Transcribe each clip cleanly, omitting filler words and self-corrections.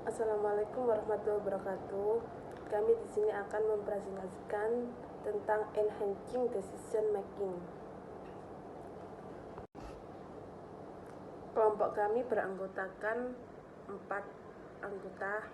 Assalamualaikum warahmatullahi wabarakatuh. Kami di sini akan mempresentasikan tentang enhancing decision making. Kelompok kami beranggotakan 4 anggota.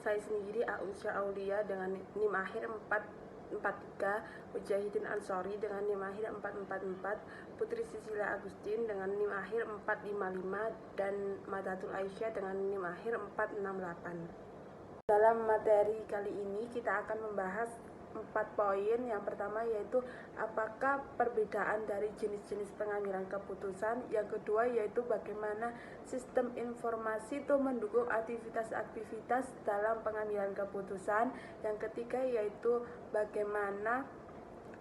Saya sendiri Ausia Aulia dengan NIM akhir 443, Mujahidin Ansori dengan NIM akhir 444, Putri Sisila Agustin dengan NIM akhir 455, dan Madatul Aisyah dengan NIM akhir 468. Dalam materi kali ini kita akan membahas 4 poin. Yang pertama yaitu apakah perbedaan dari jenis-jenis pengambilan keputusan. Yang kedua yaitu bagaimana sistem informasi itu mendukung aktivitas-aktivitas dalam pengambilan keputusan. Yang ketiga yaitu bagaimana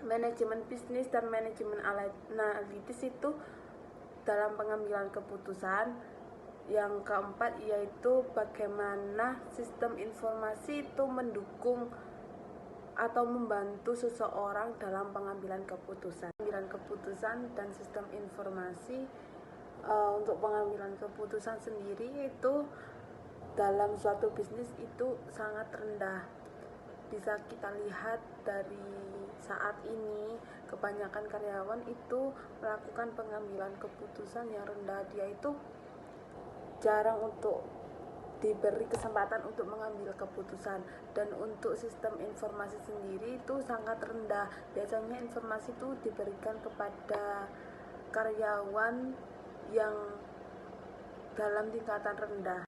manajemen bisnis dan manajemen analitis itu dalam pengambilan keputusan. Yang keempat yaitu bagaimana sistem informasi itu mendukung atau membantu seseorang dalam pengambilan keputusan. Pengambilan keputusan dan sistem informasi untuk pengambilan keputusan sendiri itu dalam suatu bisnis itu sangat rendah. Bisa kita lihat dari saat ini kebanyakan karyawan itu melakukan pengambilan keputusan yang rendah. Dia itu jarang untuk diberi kesempatan untuk mengambil keputusan, dan untuk sistem informasi sendiri itu sangat rendah. Biasanya informasi itu diberikan kepada karyawan yang dalam tingkatan rendah.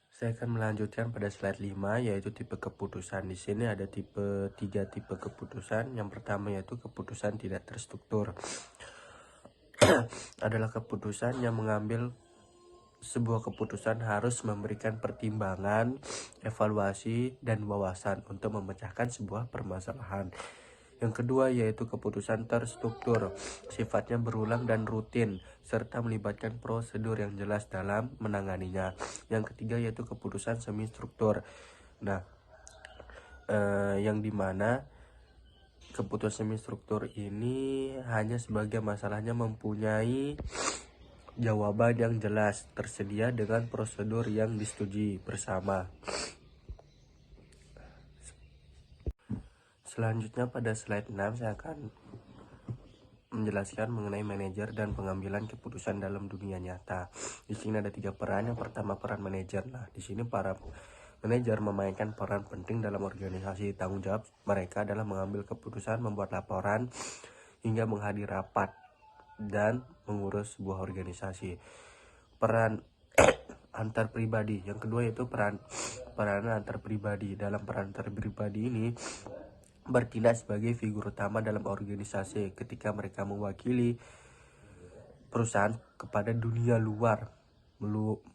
Saya akan melanjutkan pada slide 5 yaitu tipe keputusan. Di sini ada tiga tipe keputusan. Yang pertama yaitu keputusan tidak terstruktur. Adalah keputusan yang mengambil sebuah keputusan harus memberikan pertimbangan, evaluasi, dan wawasan untuk memecahkan sebuah permasalahan. Yang kedua yaitu keputusan terstruktur, sifatnya berulang dan rutin, serta melibatkan prosedur yang jelas dalam menanganinya. Yang ketiga yaitu keputusan semi struktur. Nah, yang dimana keputusan semi struktur ini hanya sebagian masalahnya mempunyai jawaban yang jelas, tersedia dengan prosedur yang disetujui bersama. Selanjutnya pada slide 6 saya akan menjelaskan mengenai manajer dan pengambilan keputusan dalam dunia nyata. Di sini ada 3 peran. Yang pertama peran manajer. Nah, di sini para manajer memainkan peran penting dalam organisasi. Tanggung jawab mereka adalah mengambil keputusan, membuat laporan, hingga menghadiri rapat dan mengurus sebuah organisasi. Peran antar pribadi. Yang kedua yaitu peran antar pribadi. Dalam peran antar pribadi ini bertindak sebagai figur utama dalam organisasi ketika mereka mewakili perusahaan kepada dunia luar,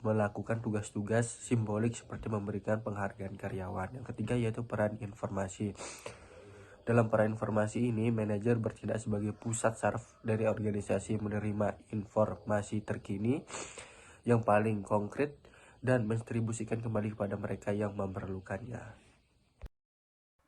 melakukan tugas-tugas simbolik seperti memberikan penghargaan karyawan. Yang ketiga yaitu peran informasi. Dalam peran informasi ini, manajer bertindak sebagai pusat saraf dari organisasi, menerima informasi terkini yang paling konkret dan mendistribusikan kembali kepada mereka yang memerlukannya.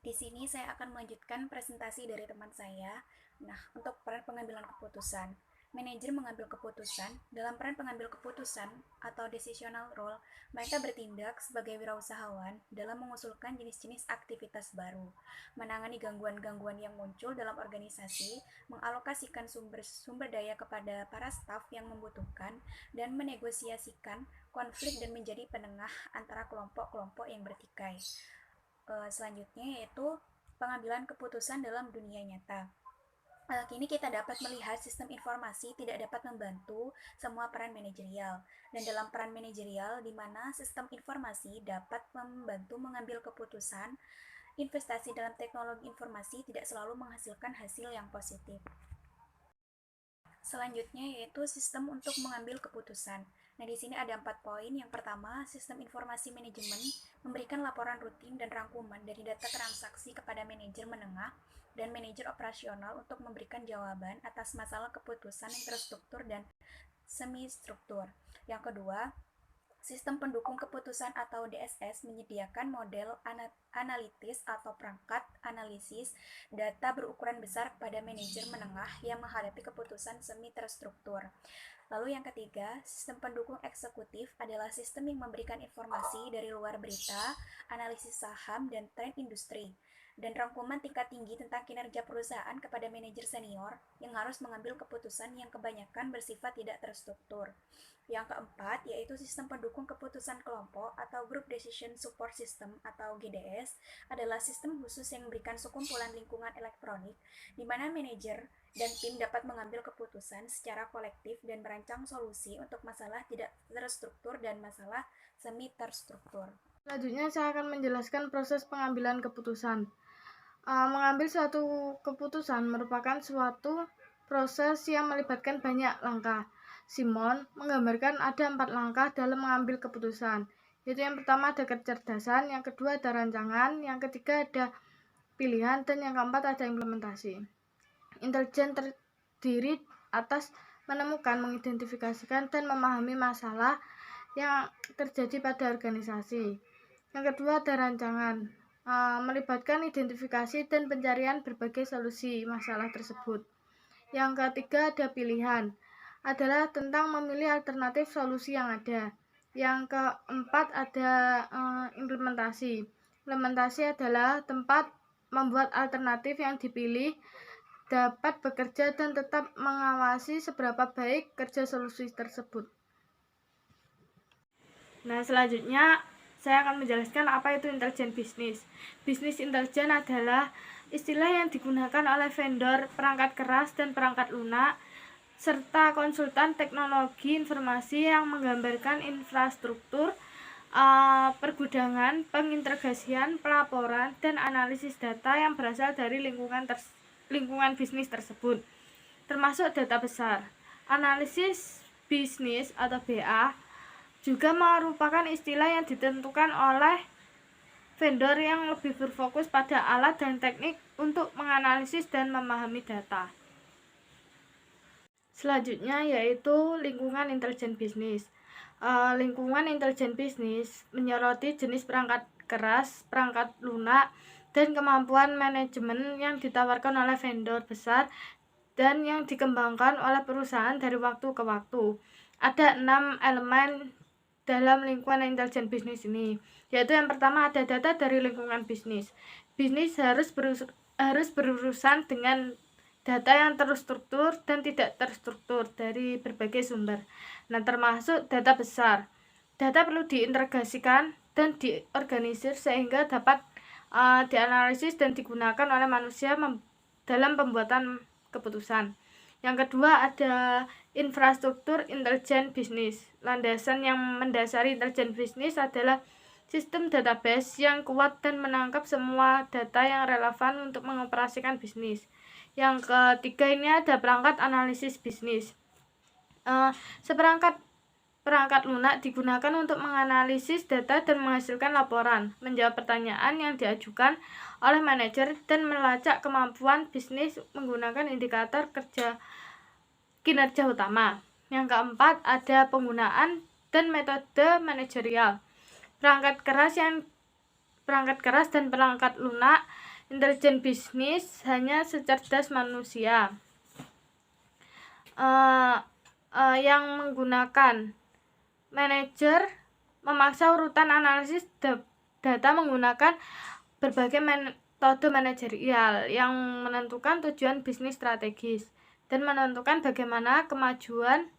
Di sini saya akan melanjutkan presentasi dari teman saya. Nah, untuk peran pengambilan keputusan. Manajer mengambil keputusan. Dalam peran pengambil keputusan atau decisional role, mereka bertindak sebagai wirausahawan dalam mengusulkan jenis-jenis aktivitas baru, menangani gangguan-gangguan yang muncul dalam organisasi, mengalokasikan sumber daya kepada para staf yang membutuhkan, dan menegosiasikan konflik dan menjadi penengah antara kelompok-kelompok yang bertikai. Selanjutnya yaitu pengambilan keputusan dalam dunia nyata. Kini kita dapat melihat sistem informasi tidak dapat membantu semua peran manajerial. Dan dalam peran manajerial, di mana sistem informasi dapat membantu mengambil keputusan, investasi dalam teknologi informasi tidak selalu menghasilkan hasil yang positif. Selanjutnya yaitu sistem untuk mengambil keputusan. Nah, di sini ada 4 poin. Yang pertama, sistem informasi manajemen memberikan laporan rutin dan rangkuman dari data transaksi kepada manajer menengah dan manajer operasional untuk memberikan jawaban atas masalah keputusan yang terstruktur dan semi struktur. Yang kedua, Sistem pendukung keputusan atau DSS menyediakan model analitis atau perangkat analisis data berukuran besar kepada manajer menengah yang menghadapi keputusan semi terstruktur. Lalu yang ketiga, sistem pendukung eksekutif adalah sistem yang memberikan informasi dari luar berita, analisis saham, dan tren industri, dan rangkuman tingkat tinggi tentang kinerja perusahaan kepada manajer senior yang harus mengambil keputusan yang kebanyakan bersifat tidak terstruktur. Yang keempat, yaitu sistem pendukung keputusan kelompok atau Group Decision Support System atau GDS, adalah sistem khusus yang memberikan sekumpulan lingkungan elektronik di mana manajer dan tim dapat mengambil keputusan secara kolektif dan merancang solusi untuk masalah tidak terstruktur dan masalah semi terstruktur. Selanjutnya saya akan menjelaskan proses pengambilan keputusan. Mengambil suatu keputusan merupakan suatu proses yang melibatkan banyak langkah. Simon menggambarkan ada 4 langkah dalam mengambil keputusan, yaitu yang pertama ada kecerdasan, yang kedua ada rancangan, yang ketiga ada pilihan, dan yang keempat ada implementasi. Intelijen terdiri atas menemukan, mengidentifikasikan, dan memahami masalah yang terjadi pada organisasi. Yang kedua ada rancangan, melibatkan identifikasi dan pencarian berbagai solusi masalah tersebut. Yang ketiga ada pilihan, adalah tentang memilih alternatif solusi yang ada. Yang keempat ada implementasi. Implementasi adalah tempat membuat alternatif yang dipilih dapat bekerja dan tetap mengawasi seberapa baik kerja solusi tersebut. Nah, selanjutnya saya akan menjelaskan apa itu intelijen bisnis. Bisnis intelijen adalah istilah yang digunakan oleh vendor perangkat keras dan perangkat lunak serta konsultan teknologi informasi yang menggambarkan infrastruktur, pergudangan, pengintegrasian, pelaporan, dan analisis data yang berasal dari lingkungan bisnis tersebut, termasuk data besar. Analisis bisnis atau BA juga merupakan istilah yang ditentukan oleh vendor yang lebih berfokus pada alat dan teknik untuk menganalisis dan memahami data. Selanjutnya yaitu lingkungan intelijen bisnis. Lingkungan intelijen bisnis menyoroti jenis perangkat keras, perangkat lunak, dan kemampuan manajemen yang ditawarkan oleh vendor besar dan yang dikembangkan oleh perusahaan dari waktu ke waktu. Ada 6 elemen dalam lingkungan intelijen bisnis ini, yaitu yang pertama ada data dari lingkungan bisnis. Bisnis harus berurusan dengan data yang terstruktur dan tidak terstruktur dari berbagai sumber. Nah, termasuk data besar. Data perlu diintegrasikan dan diorganisir sehingga dapat dianalisis dan digunakan oleh manusia dalam pembuatan keputusan. Yang kedua ada infrastruktur intelijen bisnis. Landasan yang mendasari intelijen bisnis adalah sistem database yang kuat dan menangkap semua data yang relevan untuk mengoperasikan bisnis. Yang ketiga ini ada perangkat analisis bisnis. Perangkat lunak digunakan untuk menganalisis data dan menghasilkan laporan, menjawab pertanyaan yang diajukan oleh manajer, dan melacak kemampuan bisnis menggunakan indikator kinerja utama. Yang keempat ada penggunaan dan metode manajerial. Perangkat keras dan perangkat lunak intelijen bisnis hanya secerdas manusia yang menggunakan manajer memaksa urutan analisis data menggunakan berbagai metode manajerial yang menentukan tujuan bisnis strategis dan menentukan bagaimana kemajuan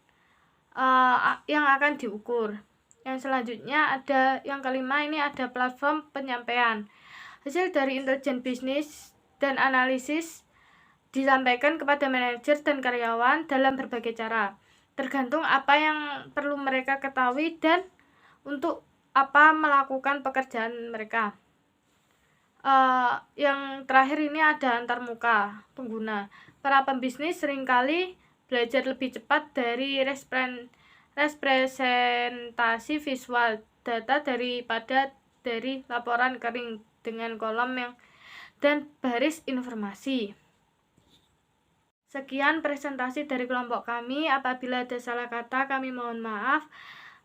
yang akan diukur. Yang selanjutnya ada yang kelima ini ada platform penyampaian. Hasil dari intelijen bisnis dan analisis disampaikan kepada manajer dan karyawan dalam berbagai cara, tergantung apa yang perlu mereka ketahui dan untuk apa melakukan pekerjaan mereka. Yang terakhir ini ada antarmuka pengguna. Para pembisnis seringkali belajar lebih cepat dari representasi visual data daripada dari laporan kering dengan kolom dan baris informasi. Sekian presentasi dari kelompok kami. Apabila ada salah kata, kami mohon maaf.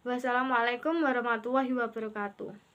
Wassalamualaikum warahmatullahi wabarakatuh.